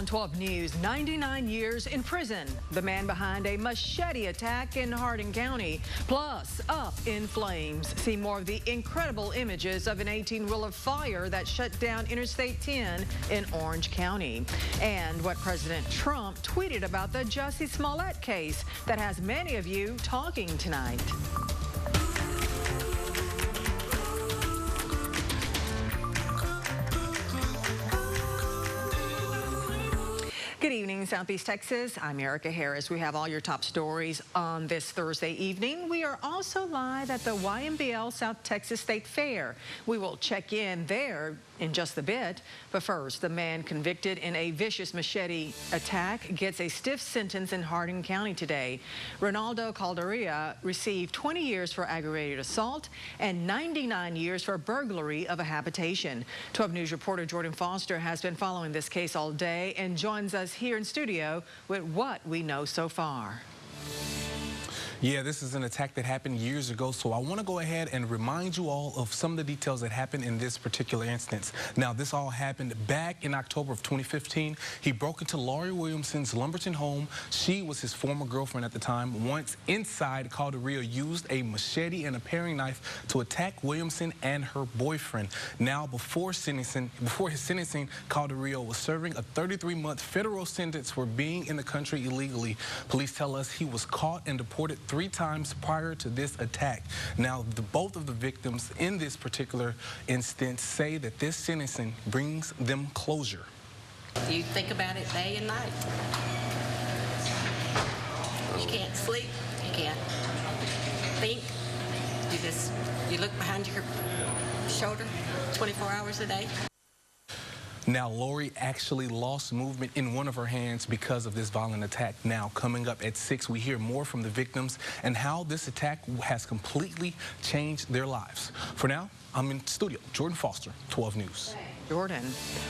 On 12 News, 99 years in prison. The man behind a machete attack in Hardin County. Plus, up in flames. See more of the incredible images of an 18-wheeler fire that shut down Interstate 10 in Orange County. And what President Trump tweeted about the Jussie Smollett case that has many of you talking tonight. Good evening, Southeast Texas. I'm Erica Harris. We have all your top stories on this Thursday evening. We are also live at the YMBL South Texas State Fair. We will check in there in just a bit. But first, the man convicted in a vicious machete attack gets a stiff sentence in Hardin County today. Ronaldo Calderia received 20 years for aggravated assault and 99 years for burglary of a habitation. 12 News reporter Jordan Foster has been following this case all day and joins us here in studio with what we know so far. Yeah, this is an attack that happened years ago, so I want to go ahead and remind you all of some of the details that happened in this particular instance. Now, this all happened back in October of 2015. He broke into Laurie Williamson's Lumberton home. She was his former girlfriend at the time. Once inside, Calderia used a machete and a paring knife to attack Williamson and her boyfriend. Now, before his sentencing, Calderia was serving a 33-month federal sentence for being in the country illegally. Police tell us he was caught and deported 3 times prior to this attack. Now, both of the victims in this particular instance say that this sentencing brings them closure. You think about it day and night. You can't sleep. You can't think. You look behind your shoulder 24 hours a day. Now, Lori actually lost movement in one of her hands because of this violent attack. Now, coming up at 6, we hear more from the victims and how this attack has completely changed their lives. For now, I'm in studio. Jordan Foster, 12 News. Jordan.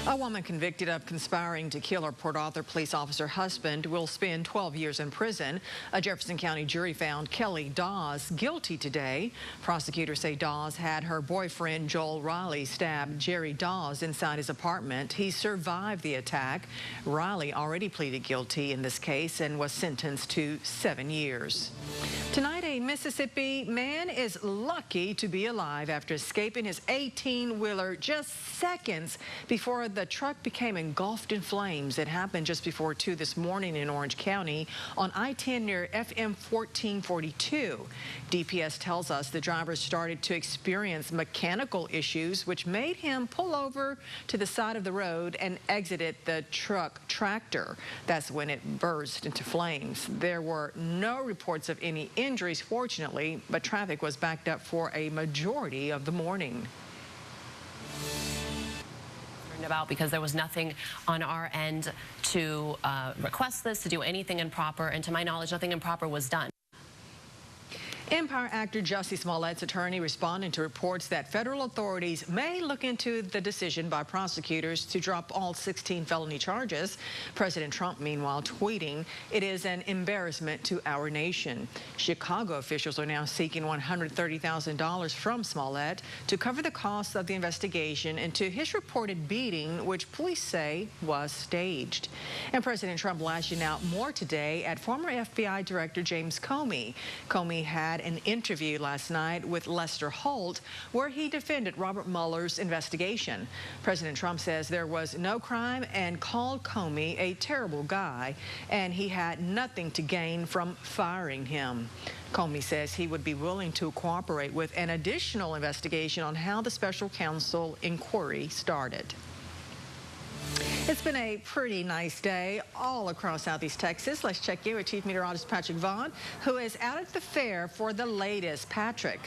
A woman convicted of conspiring to kill her Port Arthur police officer husband will spend 12 years in prison. A Jefferson County jury found Kelly Dawes guilty today. Prosecutors say Dawes had her boyfriend Joel Riley stab Jerry Dawes inside his apartment. He survived the attack. Riley already pleaded guilty in this case and was sentenced to 7 years. Tonight, a Mississippi man is lucky to be alive after escaping his 18-wheeler just seconds before the truck became engulfed in flames. It happened just before 2 this morning in Orange County on I-10 near FM 1442. DPS tells us the driver started to experience mechanical issues, which made him pull over to the side of the road and exited the truck tractor. That's when it burst into flames. There were no reports of any injuries, fortunately, but traffic was backed up for a majority of the morning. About because there was nothing on our end to request this, to do anything improper, and to my knowledge, nothing improper was done. Empire actor Jussie Smollett's attorney responding to reports that federal authorities may look into the decision by prosecutors to drop all 16 felony charges. President Trump, meanwhile, tweeting, "It is an embarrassment to our nation." Chicago officials are now seeking $130,000 from Smollett to cover the costs of the investigation into his reported beating, which police say was staged. And President Trump lashing out more today at former FBI Director James Comey. Comey had an interview last night with Lester Holt where he defended Robert Mueller's investigation. President Trump says there was no crime and called Comey a terrible guy, and he had nothing to gain from firing him. Comey says he would be willing to cooperate with an additional investigation on how the special counsel inquiry started. It's been a pretty nice day all across Southeast Texas. Let's check in with Chief Meteorologist Patrick Vaughn, who is out at the fair for the latest. Patrick.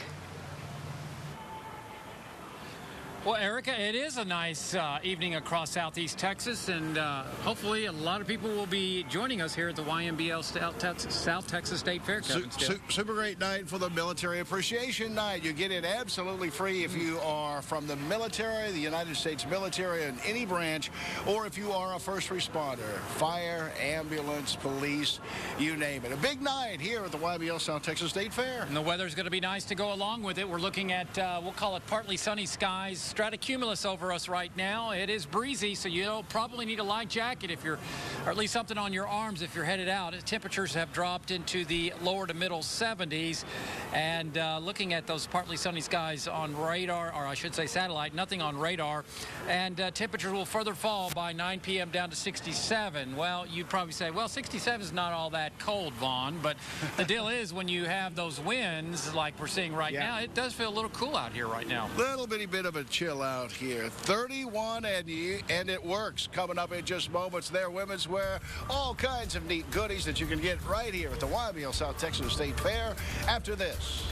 Well, Erica, it is a nice evening across Southeast Texas, and hopefully a lot of people will be joining us here at the YMBL South Texas State Fair. Super great night for the Military Appreciation Night. You get it absolutely free if you are from the military, the United States military in any branch, or if you are a first responder, fire, ambulance, police, you name it. A big night here at the YMBL South Texas State Fair. And the weather's going to be nice to go along with it. We're looking at, we'll call it partly sunny skies stratocumulus over us right now. It is breezy, so you'll probably need a light jacket if you're, or at least something on your arms if you're headed out. Temperatures have dropped into the lower to middle 70s, and looking at those partly sunny skies on radar, or I should say satellite, nothing on radar, and temperatures will further fall by 9 p.m. down to 67. Well, you'd probably say, well, 67 is not all that cold, Vaughn, but the deal is when you have those winds like we're seeing right now, it does feel a little cool out here right now. Little bitty bit of a chill out here. 31 and it works. Coming up in just moments there, women's wear, all kinds of neat goodies that you can get right here at the YMBL South Texas State Fair after this.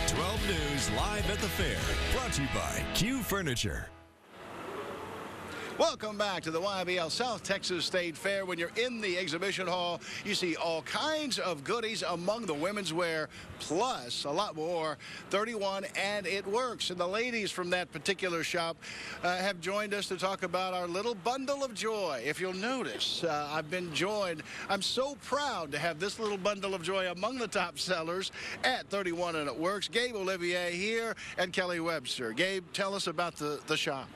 12 News live at the fair, brought to you by Q Furniture. Welcome back to the YMBL South Texas State Fair. When you're in the exhibition hall, you see all kinds of goodies among the women's wear, plus a lot more. 31 and it works. And the ladies from that particular shop have joined us to talk about our little bundle of joy. If you'll notice, I've been joined. I'm so proud to have this little bundle of joy among the top sellers at 31 and it works. Gabe Olivier here and Kelly Webster. Gabe, tell us about the shop.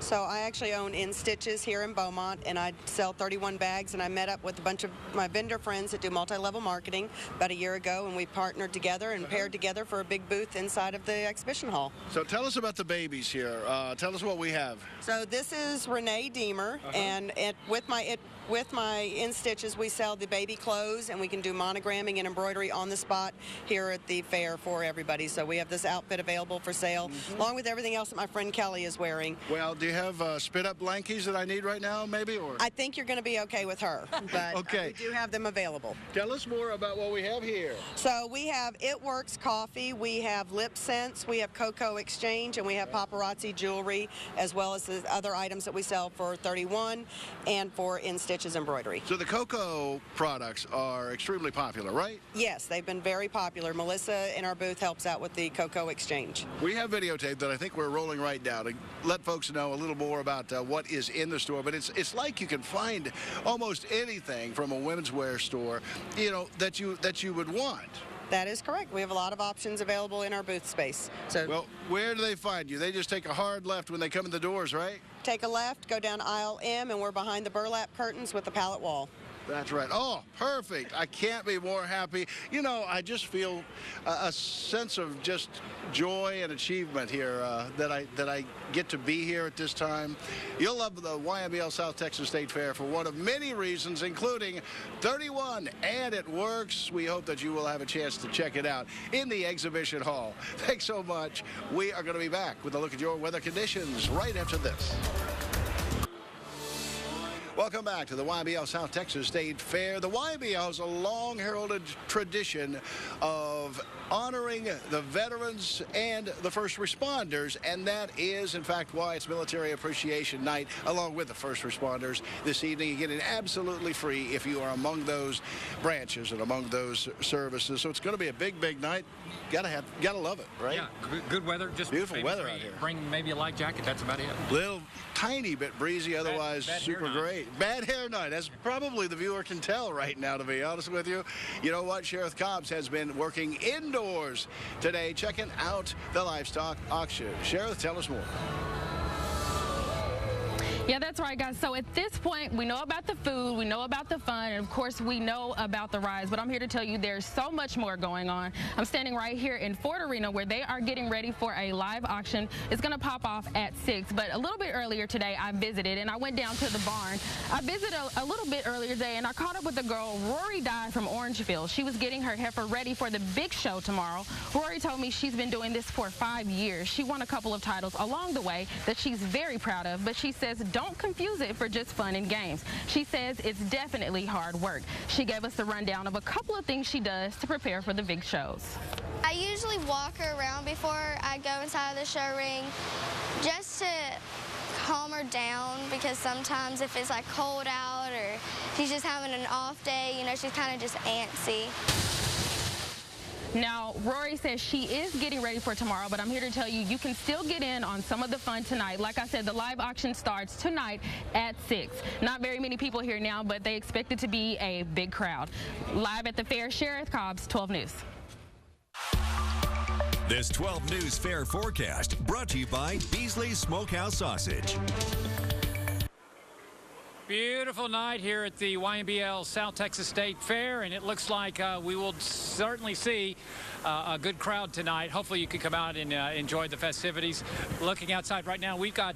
So I actually own In Stitches here in Beaumont, and I sell 31 bags, and I met up with a bunch of my vendor friends that do multi-level marketing about a year ago, and we partnered together and paired together for a big booth inside of the exhibition hall. So tell us about the babies here. Tell us what we have. So this is Renee Deemer, and with my In Stitches, we sell the baby clothes, and we can do monogramming and embroidery on the spot here at the fair for everybody. So we have this outfit available for sale, along with everything else that my friend Kelly is wearing. Well, do you have spit-up blankies that I need right now, maybe? Or I think you're going to be okay with her, but okay. We do have them available. Tell us more about what we have here. So we have It Works Coffee, we have Lip Sense, we have Cocoa Exchange, and we have paparazzi jewelry, as well as the other items that we sell for 31 and for In Stitches embroidery. So the Cocoa products are extremely popular, right? Yes, they've been very popular. Melissa in our booth helps out with the Cocoa Exchange. We have videotape that I think we're rolling right now to let folks know a little more about what is in the store. But it's like you can find almost anything from a women's wear store, you know, that you would want. That is correct. We have a lot of options available in our booth space. So, well, where do they find you? They just take a hard left when they come in the doors, right? Take a left, go down aisle M, and we're behind the burlap curtains with the pallet wall. That's right. Oh, perfect. I can't be more happy. You know, I just feel a sense of just joy and achievement here that I get to be here at this time. You'll love the YMBL South Texas State Fair for one of many reasons, including 31 and it works. We hope that you will have a chance to check it out in the exhibition hall. Thanks so much. We are going to be back with a look at your weather conditions right after this. Welcome back to the YMBL South Texas State Fair. The YMBL has a long heralded tradition of honoring the veterans and the first responders, and that is, in fact, why it's Military Appreciation Night, along with the first responders this evening. You get it absolutely free if you are among those branches and among those services. So it's going to be a big, big night. Gotta love it, right? Yeah, good weather. Just beautiful weather out here. Bring maybe a light jacket. That's about it. Little tiny bit breezy, otherwise bad super great. Bad hair night, as probably the viewer can tell right now, to be honest with you. You know what? Sheriff Cobbs has been working indoors today, checking out the livestock auction. Sheriff, tell us more. Yeah, that's right, guys. So at this point, we know about the food, we know about the fun, and of course, we know about the rides. But I'm here to tell you there's so much more going on. I'm standing right here in Ford Arena, where they are getting ready for a live auction. It's going to pop off at 6. But a little bit earlier today, I visited, and I went down to the barn. I visited a little bit earlier today, and I caught up with a girl, Rory Dye from Orangeville. She was getting her heifer ready for the big show tomorrow. Rory told me she's been doing this for 5 years. She won a couple of titles along the way that she's very proud of, but she says don't confuse it for just fun and games. She says it's definitely hard work. She gave us the rundown of a couple of things she does to prepare for the big shows. I usually walk her around before I go inside of the show ring, just to calm her down, because sometimes if it's like cold out or she's just having an off day, you know, she's kind of just antsy. Now, Rory says she is getting ready for tomorrow, but I'm here to tell you, you can still get in on some of the fun tonight. Like I said, the live auction starts tonight at 6. Not very many people here now, but they expect it to be a big crowd. Live at the fair, Sheriff Cobbs, 12 News. This 12 News Fair forecast brought to you by Beasley Smokehouse Sausage. Beautiful night here at the YMBL South Texas State Fair, and it looks like we will certainly see a good crowd tonight. Hopefully you can come out and enjoy the festivities. Looking outside right now, we've got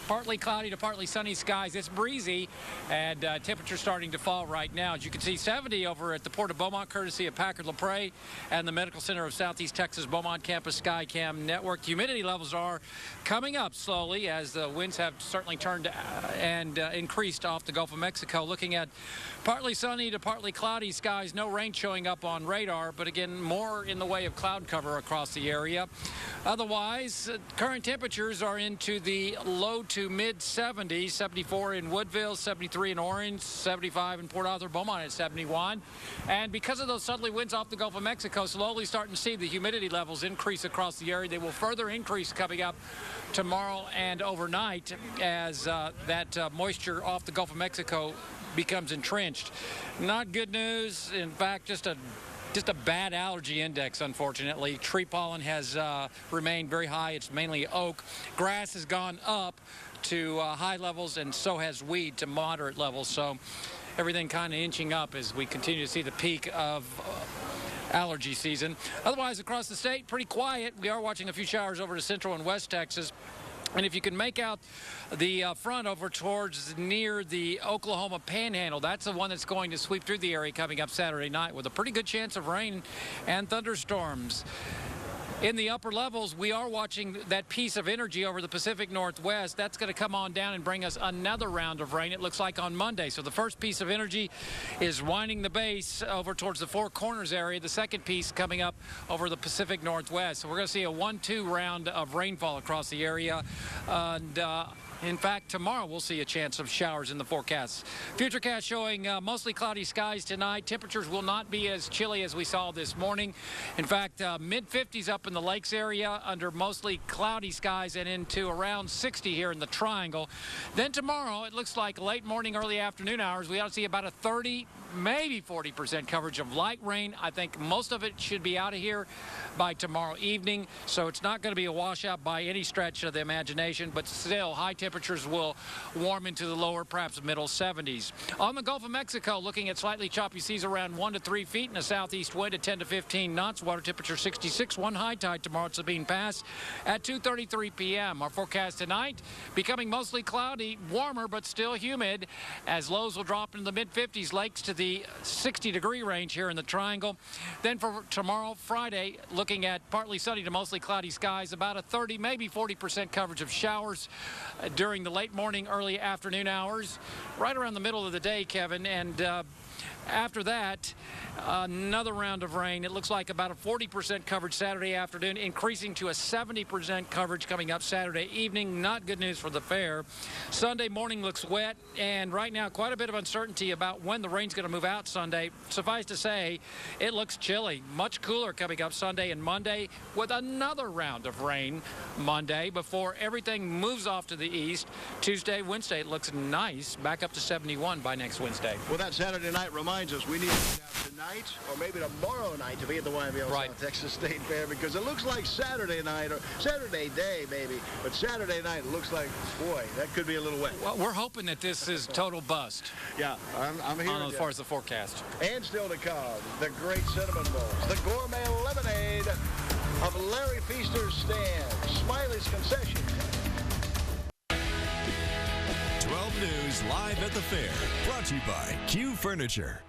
partly cloudy to partly sunny skies. It's breezy, and temperatures starting to fall right now. As you can see, 70 over at the Port of Beaumont, courtesy of Packard LaPrade and the Medical Center of Southeast Texas Beaumont Campus Skycam Network. Humidity levels are coming up slowly as the winds have certainly turned and increased off the Gulf of Mexico. Looking at partly sunny to partly cloudy skies, no rain showing up on radar, but again, more in the way of cloud cover across the area. Otherwise, current temperatures are into the low to mid 70s, 74 in Woodville, 73 in Orange, 75 in Port Arthur, Beaumont at 71. And because of those southerly winds off the Gulf of Mexico, slowly starting to see the humidity levels increase across the area. They will further increase coming up tomorrow and overnight as that moisture off the Gulf of Mexico becomes entrenched. Not good news. In fact, just a bad allergy index, unfortunately. Tree pollen has remained very high. It's mainly oak. Grass has gone up to high levels, and so has weed to moderate levels. So everything kind of inching up as we continue to see the peak of allergy season. Otherwise, across the state, pretty quiet. We are watching a few showers over to central and west Texas. And if you can make out the front over towards near the Oklahoma Panhandle, that's the one that's going to sweep through the area coming up Saturday night with a pretty good chance of rain and thunderstorms. In the upper levels, we are watching that piece of energy over the Pacific Northwest. That's going to come on down and bring us another round of rain, it looks like, on Monday. So the first piece of energy is winding the base over towards the Four Corners area. The second piece coming up over the Pacific Northwest. So we're going to see a 1-2 round of rainfall across the area. And in fact, tomorrow we'll see a chance of showers in the forecast. Futurecast showing mostly cloudy skies tonight. Temperatures will not be as chilly as we saw this morning. In fact, mid-50s up in the lakes area under mostly cloudy skies and into around 60 here in the Triangle. Then tomorrow, it looks like late morning, early afternoon hours, we ought to see about a 30, maybe 40% coverage of light rain. I think most of it should be out of here by tomorrow evening, so it's not going to be a washout by any stretch of the imagination, but still high temperatures will warm into the lower, perhaps middle 70s. On the Gulf of Mexico, looking at slightly choppy seas around 1 to 3 feet and a southeast wind at 10 to 15 knots. Water temperature 66, one high tide tomorrow at Sabine Pass at 2:33 p.m. Our forecast tonight becoming mostly cloudy, warmer but still humid as lows will drop into the mid-50s, lakes to the 60-degree range here in the Triangle. Then for tomorrow, Friday, looking at partly sunny to mostly cloudy skies, about a 30, maybe 40% coverage of showers during the late morning, early afternoon hours, right around the middle of the day, Kevin. And after that, another round of rain. It looks like about a 40% coverage Saturday afternoon, increasing to a 70% coverage coming up Saturday evening. Not good news for the fair. Sunday morning looks wet, and right now quite a bit of uncertainty about when the rain's going to move out Sunday. Suffice to say, it looks chilly. Much cooler coming up Sunday and Monday with another round of rain Monday before everything moves off to the east. Tuesday, Wednesday, it looks nice. Back up to 71 by next Wednesday. Well, that Saturday night reminds us we need to get out tonight or maybe tomorrow night to be at the YMBL South Texas State Fair, because it looks like Saturday night or Saturday day maybe, but Saturday night it looks like, boy, that could be a little wet. Well, we're hoping that this is total bust. Yeah, I'm here. As far as the forecast. And still to come, the great cinnamon rolls, the gourmet lemonade of Larry Feaster's stand, Smiley's Concessions. 12 News live at the fair, brought to you by Q Furniture.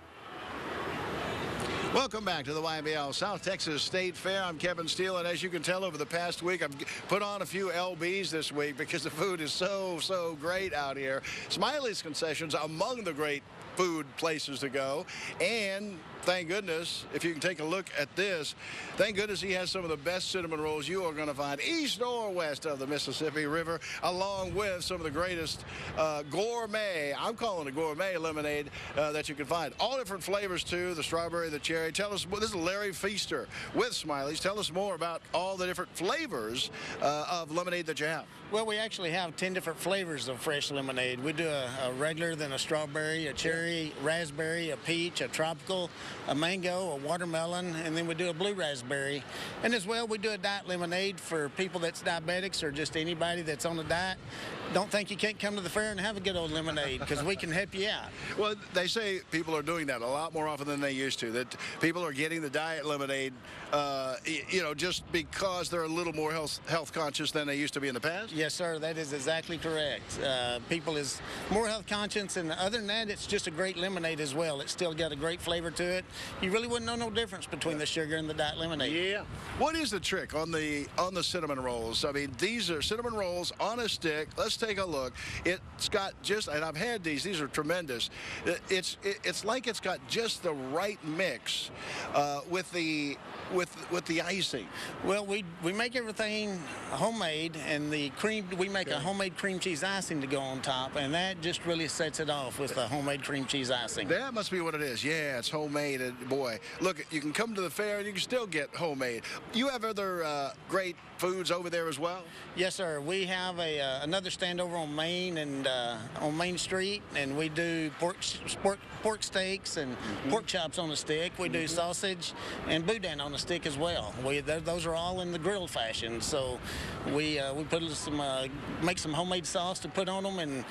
Welcome back to the YMBL South Texas State Fair. I'm Kevin Steele, and as you can tell over the past week, I've put on a few LBs this week because the food is so great out here. Smiley's Concessions among the great food places to go, and thank goodness, if you can take a look at this, thank goodness he has some of the best cinnamon rolls you are going to find east or west of the Mississippi River, along with some of the greatest gourmet, I'm calling it gourmet lemonade that you can find. All different flavors too, the strawberry, the cherry. Tell us, this is Larry Feaster with Smiley's. Tell us more about all the different flavors of lemonade that you have. Well, we actually have 10 different flavors of fresh lemonade. We do a regular, then a strawberry, a cherry, raspberry, a peach, a tropical, a mango, a watermelon, and then we do a blue raspberry. And as well, we do a diet lemonade for people that's diabetics or just anybody that's on a diet. Don't think you can't come to the fair and have a good old lemonade, because we can help you out. Well, they say people are doing that a lot more often than they used to, that people are getting the diet lemonade, you know, just because they're a little more health conscious than they used to be in the past? Yes, sir, that is exactly correct. People is more health conscious, and other than that, it's just a great lemonade as well. It's still got a great flavor to it. You really wouldn't know no difference between the sugar and the diet lemonade. Yeah. What is the trick on the cinnamon rolls? I mean, these are cinnamon rolls on a stick. Let's take a look. It's got just, and I've had these are tremendous. It's like it's got just the right mix with the icing. Well, we make everything homemade, and the cream, we make a homemade cream cheese icing to go on top, and that just really sets it off with the homemade cream cheese icing. That must be what it is. Yeah, it's homemade, and boy, look, you can come to the fair and you can still get homemade. You have other great foods over there as well? Yes, sir. We have another stand over on Main and on Main Street, and we do pork steaks and pork chops on a stick. We do sausage and boudin on a stick as well. Those are all in the grilled fashion. So we put make some homemade sauce to put on them and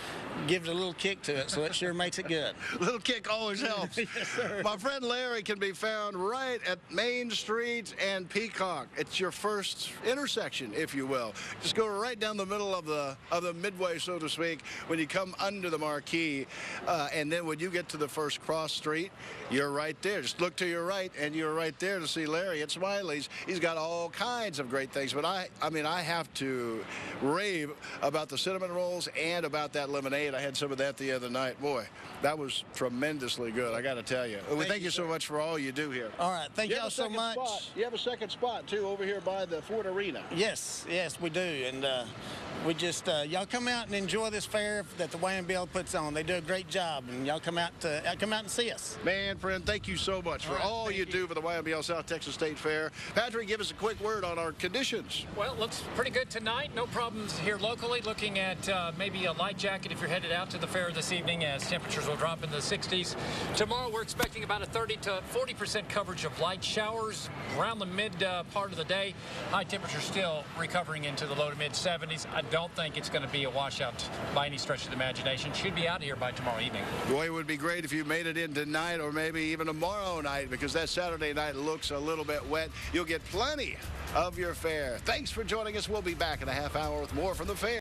give it a little kick to it. So it sure makes it good. A little kick always helps. Yes, sir. My friend Larry can be found right at Main Street and Peacock. It's your first intersection, if you will. Just go right down the middle of the midway, so to speak, when you come under the marquee, and then when you get to the first cross street, you're right there. Just look to your right, and you're right there to see Larry at Smiley's. He's got all kinds of great things, but I mean, I have to rave about the cinnamon rolls and about that lemonade. I had some of that the other night. Boy, that was tremendously good, I got to tell you. Thank you so much for all you do here. All right, thank y'all so much. You have a second spot, too, over here by the Ford Arena. Yes, we do, and we just y'all come out and enjoy this fair that the YMBL puts on. They do a great job, and y'all come out and see us. Man, friend, thank you so much for all you do for the YMBL South Texas State Fair. Patrick, give us a quick word on our conditions. Well, it looks pretty good tonight. No problems here locally. Looking at maybe a light jacket if you're headed out to the fair this evening, as temperatures will drop in the 60s. Tomorrow, we're expecting about a 30 to 40% coverage of light showers around the mid part of the day. High temperatures still recovering into the low to mid 70s. I don't think it's going to be a washout by any stretch of the imagination. Should be out of here by tomorrow evening. Boy, it would be great if you made it in tonight or maybe even tomorrow night, because that Saturday night looks a little bit wet. You'll get plenty of your fair. Thanks for joining us. We'll be back in a half hour with more from the fair.